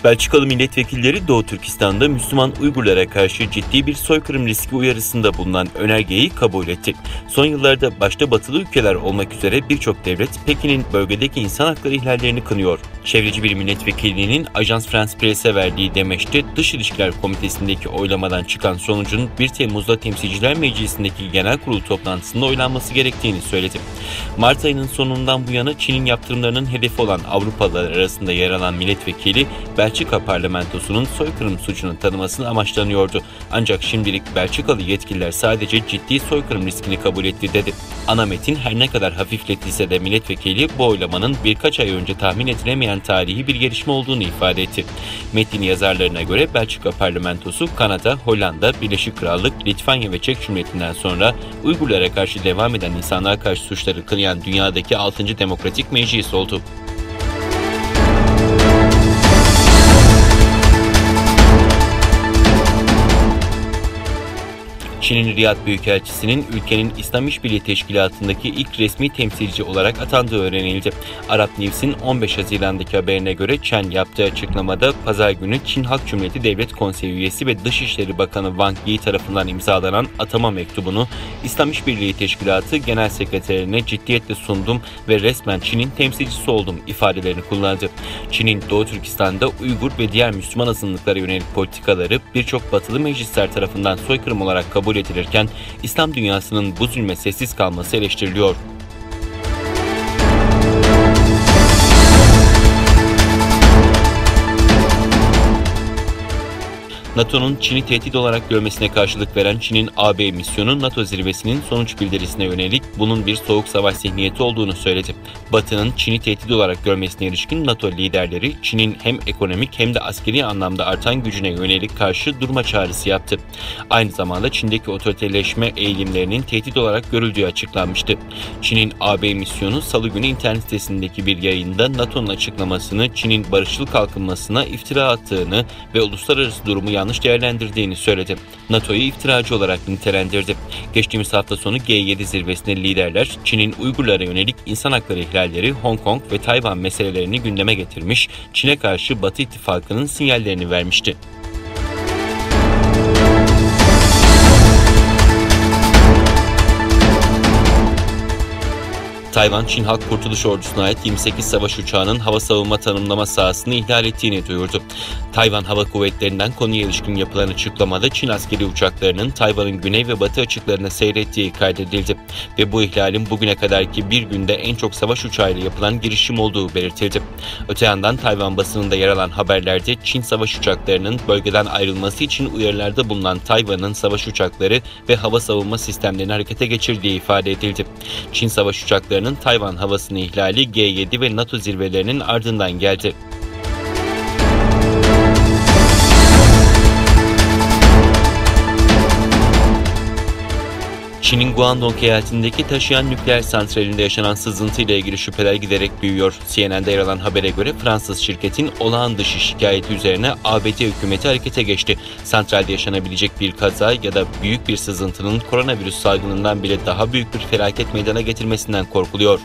Belçikalı milletvekilleri Doğu Türkistan'da Müslüman Uygurlara karşı ciddi bir soykırım riski uyarısında bulunan önergeyi kabul etti. Son yıllarda başta batılı ülkeler olmak üzere birçok devlet Pekin'in bölgedeki insan hakları ihlallerini kınıyor. Çevreci bir milletvekilinin Ajans France Presse verdiği demeçte Dış İlişkiler Komitesi'ndeki oylamadan çıkan sonucun 1 Temmuz'da Temsilciler Meclisi'ndeki genel kurul toplantısında oylanması gerektiğini söyledi. Mart ayının sonundan bu yana Çin'in yaptırımlarının hedefi olan Avrupalılar arasında yer alan milletvekili Belçika parlamentosunun soykırım suçunu tanımasını amaçlanıyordu. Ancak şimdilik Belçikalı yetkililer sadece ciddi soykırım riskini kabul etti dedi. Ana metin her ne kadar hafifletilse de milletvekili bu oylamanın birkaç ay önce tahmin edilemeyen tarihi bir gelişme olduğunu ifade etti. Metin yazarlarına göre Belçika parlamentosu Kanada, Hollanda, Birleşik Krallık, Litvanya ve Çek Cumhuriyeti'nden sonra Uygurlara karşı devam eden insanlığa karşı suçları kınayan dünyadaki 6. demokratik meclis oldu. Çin'in Riyad Büyükelçisi'nin ülkenin İslam İşbirliği Teşkilatı'ndaki ilk resmi temsilci olarak atandığı öğrenildi. Arap News'in 15 Haziran'daki haberine göre Chen yaptığı açıklamada pazar günü Çin Halk Cumhuriyeti Devlet Konseyi üyesi ve Dışişleri Bakanı Wang Yi tarafından imzalanan atama mektubunu İslam İşbirliği Teşkilatı Genel Sekreterine ciddiyetle sundum ve resmen Çin'in temsilcisi oldum ifadelerini kullandı. Çin'in Doğu Türkistan'da Uygur ve diğer Müslüman azınlıklara yönelik politikaları birçok batılı meclisler tarafından soykırım olarak kabul edilirken İslam dünyasının bu zulme sessiz kalması eleştiriliyor. NATO'nun Çin'i tehdit olarak görmesine karşılık veren Çin'in AB misyonu NATO zirvesinin sonuç bildirisine yönelik bunun bir soğuk savaş zihniyeti olduğunu söyledi. Batı'nın Çin'i tehdit olarak görmesine ilişkin NATO liderleri Çin'in hem ekonomik hem de askeri anlamda artan gücüne yönelik karşı durma çağrısı yaptı. Aynı zamanda Çin'deki otoriterleşme eğilimlerinin tehdit olarak görüldüğü açıklanmıştı. Çin'in AB misyonu Salı günü internet sitesindeki bir yayında NATO'nun açıklamasını Çin'in barışçıl kalkınmasına iftira attığını ve uluslararası durumu yanlış değerlendirdiğini söyledi. NATO'yu iftiracı olarak nitelendirdi. Geçtiğimiz hafta sonu G7 zirvesinde liderler Çin'in Uygurlara yönelik insan hakları ihlalleri, Hong Kong ve Tayvan meselelerini gündeme getirmiş, Çin'e karşı Batı ittifakının sinyallerini vermişti. Tayvan, Çin Halk Kurtuluş Ordusu'na ait 28 savaş uçağının hava savunma tanımlama sahasını ihlal ettiğini duyurdu. Tayvan Hava Kuvvetleri'nden konuya ilişkin yapılan açıklamada Çin askeri uçaklarının Tayvan'ın güney ve batı açıklarına seyrettiği kaydedildi ve bu ihlalin bugüne kadarki bir günde en çok savaş uçağıyla yapılan girişim olduğu belirtildi. Öte yandan Tayvan basınında yer alan haberlerde Çin savaş uçaklarının bölgeden ayrılması için uyarılarda bulunan Tayvan'ın savaş uçakları ve hava savunma sistemlerini harekete geçirdiği ifade edildi. Çin savaş uçaklarının Tayvan havasını ihlali G7 ve NATO zirvelerinin ardından geldi. Çin'in Guangdong eyaletindeki taşıyan nükleer santralinde yaşanan sızıntıyla ilgili şüpheler giderek büyüyor. CNN'de yer alan habere göre Fransız şirketin olağan dışı şikayeti üzerine ABD hükümeti harekete geçti. Santralde yaşanabilecek bir kaza ya da büyük bir sızıntının koronavirüs salgınından bile daha büyük bir felaket meydana getirmesinden korkuluyor.